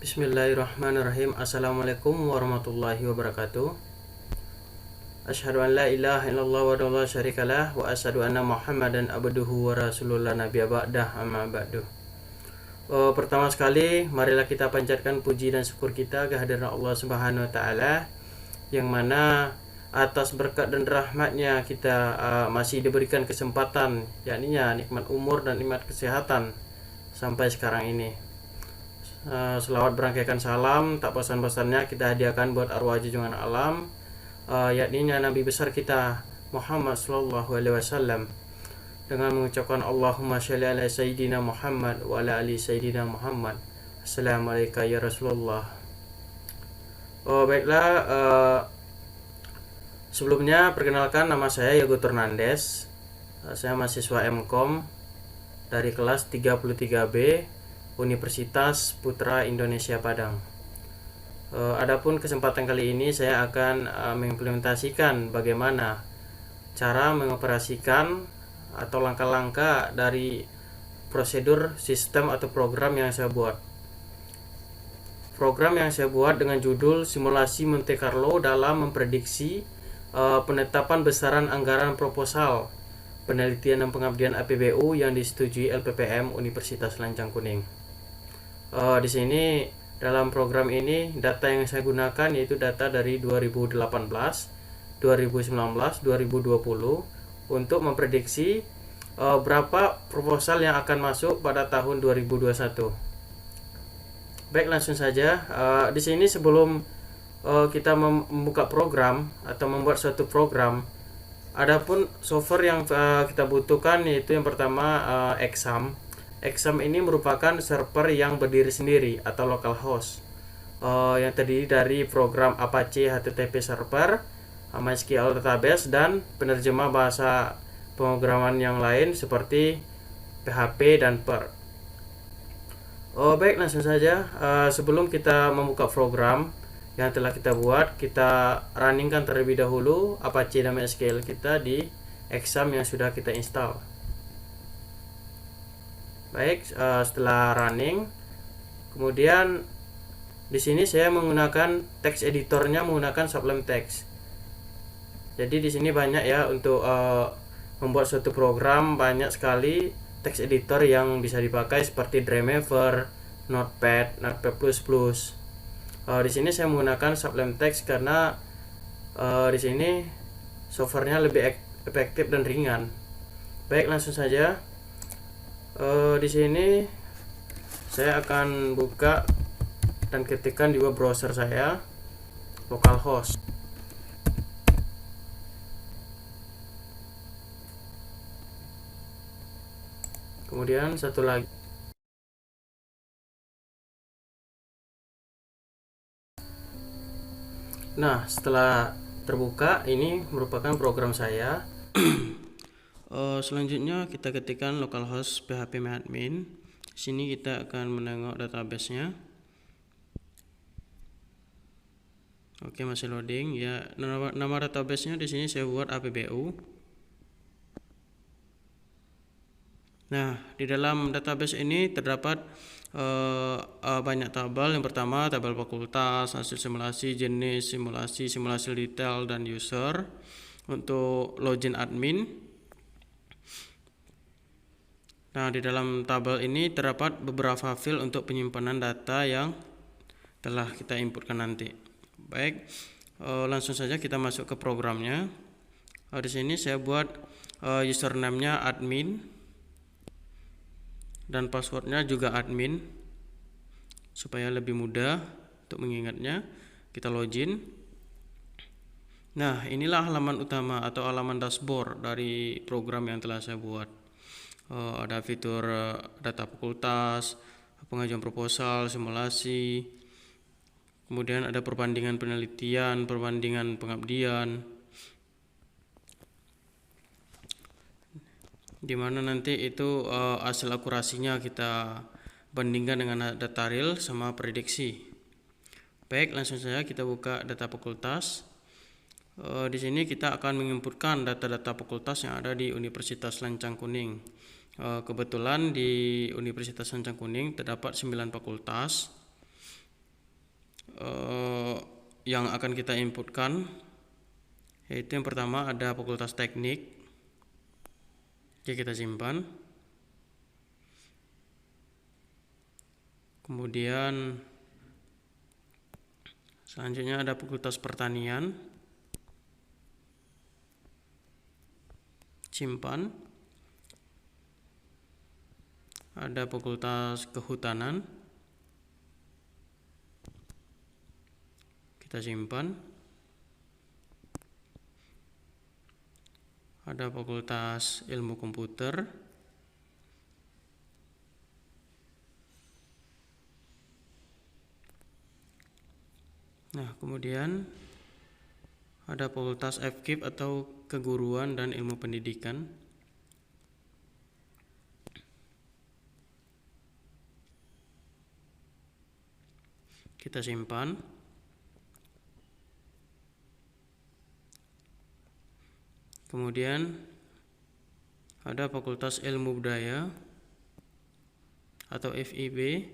Bismillahirrahmanirrahim. Assalamualaikum warahmatullahi wabarakatuh. Asyhadu an la ilaha illallah wa la syarikalah wa asyhadu anna Muhammadan abduhu wa rasulullah nabiyya ba'dah amma ba'du. Pertama sekali, marilah kita panjatkan puji dan syukur kita kehadiran Allah Subhanahu wa taala yang mana atas berkat dan rahmatnya kita masih diberikan kesempatan, yakni nikmat umur dan nikmat kesehatan sampai sekarang ini. Selawat berangkaikan salam tak pesan-pesannya kita hadiahkan buat arwah junjungan alam, yakni Nabi besar kita Muhammad sallallahu alaihi wasallam, dengan mengucapkan Allahumma sholli ala sayyidina Muhammad wa ala ali sayyidina Muhammad. Assalamualaikum ya Rasulullah. Baiklah, sebelumnya perkenalkan, nama saya Yogo Turnandes. Saya mahasiswa MKOM dari kelas 33B Universitas Putra Indonesia Padang. Adapun kesempatan kali ini saya akan mengimplementasikan bagaimana cara mengoperasikan atau langkah-langkah dari prosedur sistem atau program yang saya buat. Program yang saya buat dengan judul Simulasi Monte Carlo dalam memprediksi penetapan besaran anggaran proposal penelitian dan pengabdian APBU yang disetujui LPPM Universitas Lancang Kuning. Di sini dalam program ini data yang saya gunakan yaitu data dari 2018, 2019, 2020 untuk memprediksi berapa proposal yang akan masuk pada tahun 2021. Baik, langsung saja. Di sini sebelum kita membuka program atau membuat suatu program, adapun software yang kita butuhkan yaitu yang pertama Exam. Exam ini merupakan server yang berdiri sendiri atau localhost yang terdiri dari program Apache HTTP server, MySQL database, dan penerjemah bahasa pemrograman yang lain seperti PHP dan Perl. Baik, langsung saja. Sebelum kita membuka program yang telah kita buat, kita runningkan terlebih dahulu Apache dan MySQL kita di Exam yang sudah kita install. Baik, setelah running, kemudian di sini saya menggunakan text editornya menggunakan Sublime Text. Jadi di sini banyak ya untuk membuat suatu program, banyak sekali text editor yang bisa dipakai seperti Dreamweaver, Notepad, Notepad++. Di sini saya menggunakan Sublime Text karena di sini softwarenya lebih efektif dan ringan. Baik, langsung saja. Di sini saya akan buka dan ketikkan di web browser saya localhost. Kemudian satu lagi. Nah, setelah terbuka, ini merupakan program saya. Selanjutnya kita ketikkan localhost php-admin. Sini kita akan menengok database-nya. Oke, masih loading ya. Nama database-nya di sini saya buat APBU. Nah, di dalam database ini terdapat banyak tabel. Yang pertama tabel fakultas, hasil simulasi, jenis simulasi, simulasi detail, dan user. Untuk login admin. Nah, di dalam tabel ini terdapat beberapa file untuk penyimpanan data yang telah kita inputkan nanti. Baik, langsung saja kita masuk ke programnya. Di sini saya buat username-nya admin dan passwordnya juga admin supaya lebih mudah untuk mengingatnya. Kita login. Nah, inilah halaman utama atau halaman dashboard dari program yang telah saya buat. Ada fitur data fakultas, pengajuan proposal, simulasi, kemudian ada perbandingan penelitian, perbandingan pengabdian, di mana nanti itu hasil akurasinya kita bandingkan dengan data real sama prediksi. Baik, langsung saja kita buka data fakultas. Di sini kita akan menginputkan data-data fakultas yang ada di Universitas Lancang Kuning. Kebetulan di Universitas Lancang Kuning terdapat 9 fakultas. yang akan kita inputkan, yaitu yang pertama ada Fakultas Teknik. Oke, kita simpan. Kemudian selanjutnya ada Fakultas Pertanian, simpan. Ada Fakultas Kehutanan, kita simpan. Ada Fakultas Ilmu Komputer, nah kemudian ada Fakultas FKIP atau Keguruan dan Ilmu Pendidikan, kita simpan. Kemudian ada Fakultas Ilmu Budaya atau FIB,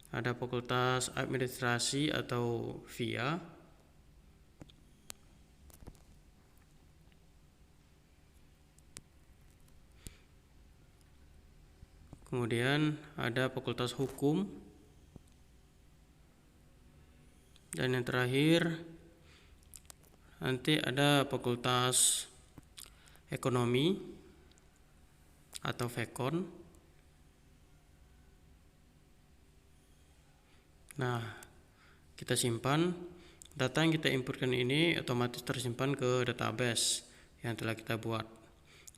ada Fakultas Administrasi atau VIA, kemudian ada Fakultas Hukum, dan yang terakhir nanti ada Fakultas Ekonomi atau Vekon. Nah, kita simpan. Data yang kita inputkan ini otomatis tersimpan ke database yang telah kita buat.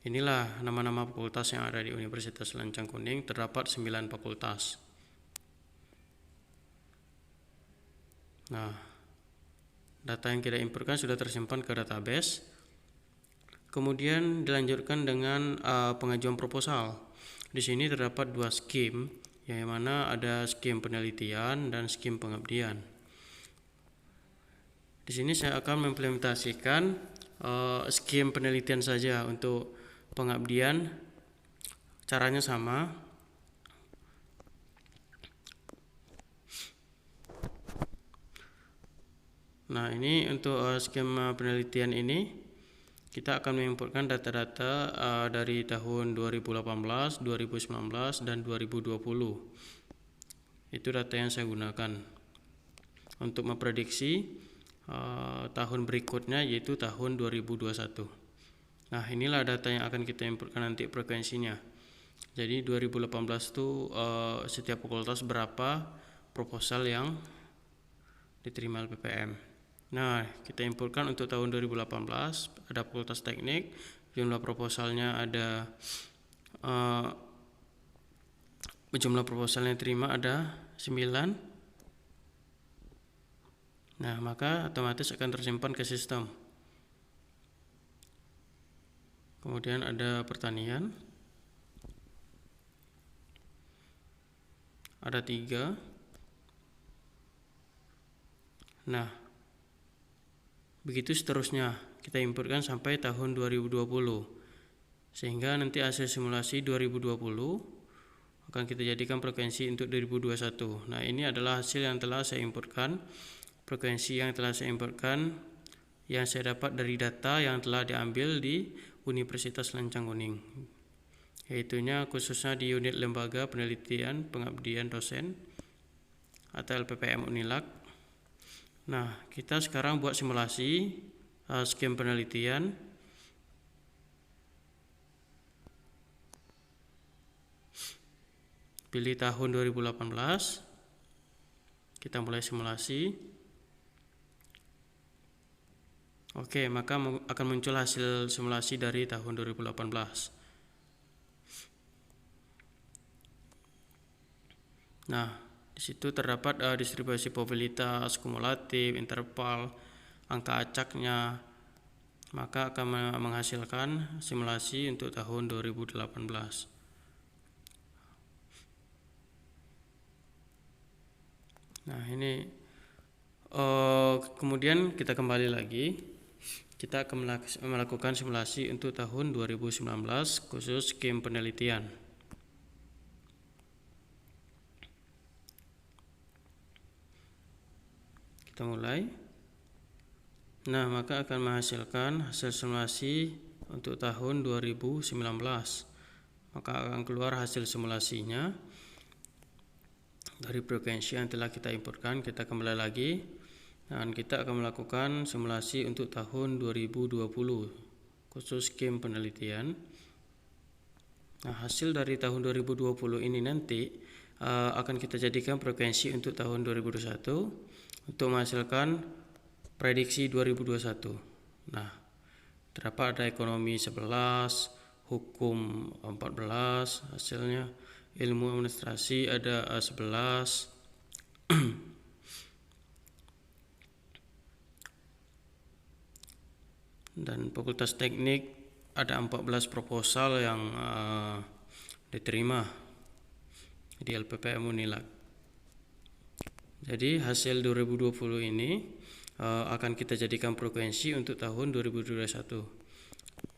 Inilah nama-nama fakultas yang ada di Universitas Lancang Kuning. Terdapat 9 fakultas. Nah, data yang kita inputkan sudah tersimpan ke database. Kemudian dilanjutkan dengan pengajuan proposal. Di sini terdapat 2 skim, yang mana ada skim penelitian dan skim pengabdian. Di sini saya akan mengimplementasikan skim penelitian saja. Untuk pengabdian caranya sama. Nah, ini untuk skema penelitian ini kita akan menginputkan data-data dari tahun 2018, 2019, dan 2020. Itu data yang saya gunakan untuk memprediksi tahun berikutnya, yaitu tahun 2021. Nah, inilah data yang akan kita inputkan nanti frekuensinya. Jadi 2018 itu setiap fakultas berapa proposal yang diterima LPPM. Nah, kita inputkan untuk tahun 2018 ada Fakultas Teknik, jumlah proposalnya ada jumlah proposal yang diterima ada 9. Nah, maka otomatis akan tersimpan ke sistem. Kemudian ada pertanian, ada 3. Nah, begitu seterusnya kita inputkan sampai tahun 2020, sehingga nanti hasil simulasi 2020 akan kita jadikan frekuensi untuk 2021. Nah, ini adalah hasil yang telah saya inputkan, frekuensi yang telah saya inputkan yang saya dapat dari data yang telah diambil di Universitas Lancang Kuning, yaitunya khususnya di unit Lembaga Penelitian Pengabdian Dosen atau LPPM Unilak. Nah, kita sekarang buat simulasi skim penelitian. Pilih tahun 2018. Kita mulai simulasi. Oke, maka akan muncul hasil simulasi dari tahun 2018. Nah, di situ terdapat distribusi probabilitas, kumulatif, interval, angka acaknya. Maka akan menghasilkan simulasi untuk tahun 2018. Nah, ini kemudian kita kembali lagi. Kita akan melakukan simulasi untuk tahun 2019 khusus skim penelitian. Kita mulai. Nah, maka akan menghasilkan hasil simulasi untuk tahun 2019. Maka akan keluar hasil simulasinya dari frekuensi yang telah kita inputkan. Kita kembali lagi dan kita akan melakukan simulasi untuk tahun 2020 khusus skim penelitian. Nah, hasil dari tahun 2020 ini nanti akan kita jadikan frekuensi untuk tahun 2021 untuk menghasilkan prediksi 2021. Nah, terdapat ada ekonomi 11, hukum 14, hasilnya ilmu administrasi ada 11. Dan fakultas teknik ada 14 proposal yang diterima di LPPM Unilag. Jadi hasil 2020 ini akan kita jadikan frekuensi untuk tahun 2021.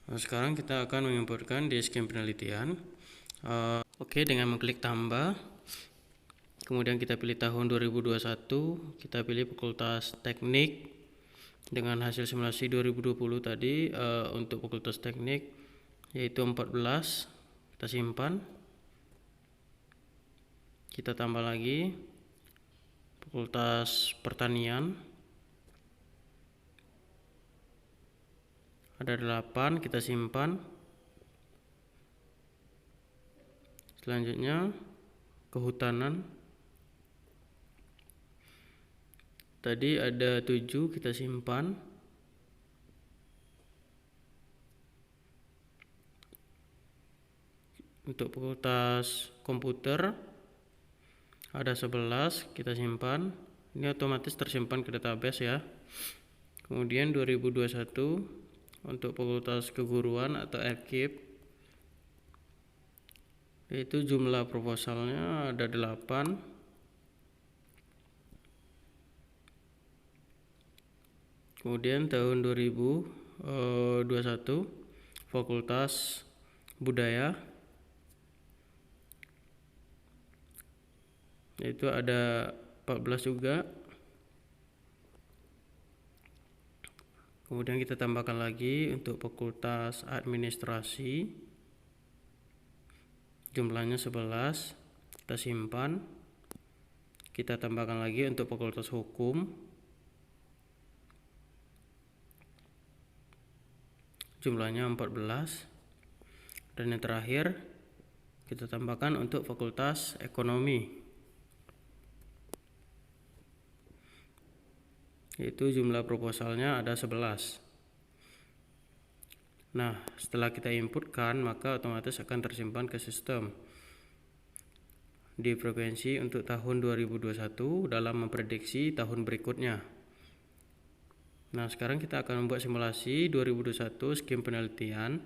Nah, sekarang kita akan menginputkan di skim penelitian. Oke, dengan mengklik tambah, kemudian kita pilih tahun 2021, kita pilih fakultas teknik. Dengan hasil simulasi 2020 tadi untuk fakultas teknik yaitu 14, kita simpan. Kita tambah lagi fakultas pertanian ada 8, kita simpan. Selanjutnya kehutanan tadi ada 7, kita simpan. Untuk fakultas komputer ada 11, kita simpan. Ini otomatis tersimpan ke database ya. Kemudian 2021 untuk fakultas keguruan atau FKIP itu jumlah proposalnya ada 8. Kemudian tahun 2021 fakultas budaya itu ada 14 juga. Kemudian kita tambahkan lagi untuk fakultas administrasi jumlahnya 11, kita simpan. Kita tambahkan lagi untuk fakultas hukum jumlahnya 14. Dan yang terakhir kita tambahkan untuk fakultas ekonomi, yaitu jumlah proposalnya ada 11. Nah, setelah kita inputkan maka otomatis akan tersimpan ke sistem di frekuensi untuk tahun 2021 dalam memprediksi tahun berikutnya. Nah, sekarang kita akan membuat simulasi 2021 skim penelitian.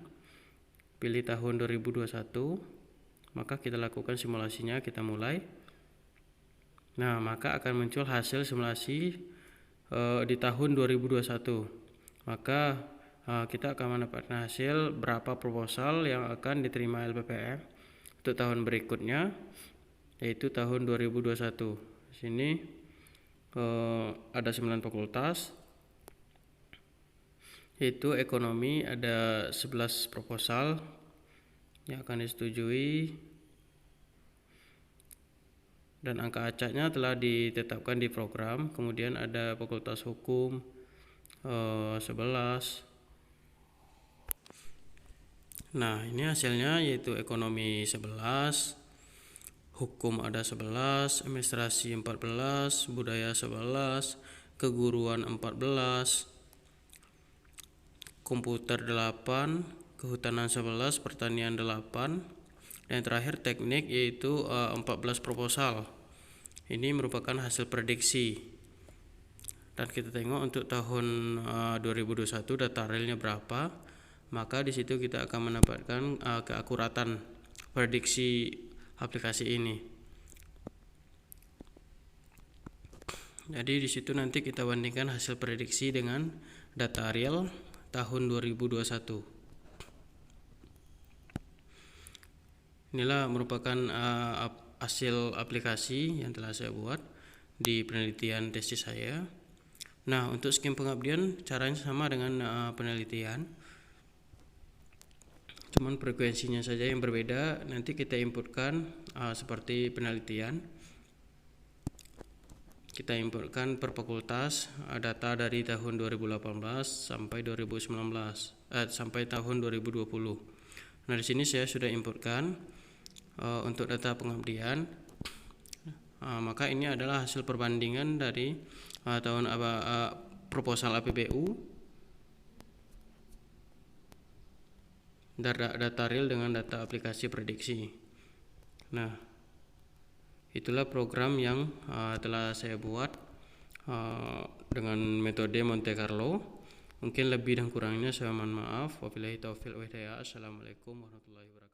Pilih tahun 2021, maka kita lakukan simulasinya, kita mulai. Nah, maka akan muncul hasil simulasi di tahun 2021. Maka kita akan mendapatkan hasil berapa proposal yang akan diterima LPPM untuk tahun berikutnya, yaitu tahun 2021. Di sini ada 9 fakultas, yaitu ekonomi ada 11 proposal yang akan disetujui dan angka acaknya telah ditetapkan di program. Kemudian ada fakultas hukum 11. Nah, ini hasilnya yaitu ekonomi 11, hukum ada 11, administrasi 14, budaya 11, keguruan 14, komputer 8, kehutanan 11, pertanian 8, dan terakhir teknik yaitu 14 proposal. Ini merupakan hasil prediksi. Dan kita tengok untuk tahun 2021 data realnya berapa, maka di situ kita akan mendapatkan keakuratan prediksi aplikasi ini. Jadi di situ nanti kita bandingkan hasil prediksi dengan data real tahun 2021. Inilah merupakan hasil aplikasi yang telah saya buat di penelitian tesis saya. Nah, untuk skim pengabdian caranya sama dengan penelitian, cuman frekuensinya saja yang berbeda. Nanti kita inputkan seperti penelitian, kita inputkan per fakultas data dari tahun 2018 sampai 2019 sampai tahun 2020. Nah, di sini saya sudah inputkan untuk data pengabdian. Maka ini adalah hasil perbandingan dari tahun proposal APBU, data real dengan data aplikasi prediksi. Nah, itulah program yang telah saya buat dengan metode Monte Carlo. Mungkin lebih dan kurangnya saya mohon maaf. Wabillahi taufiq wal hidayah. Assalamualaikum warahmatullahi wabarakatuh.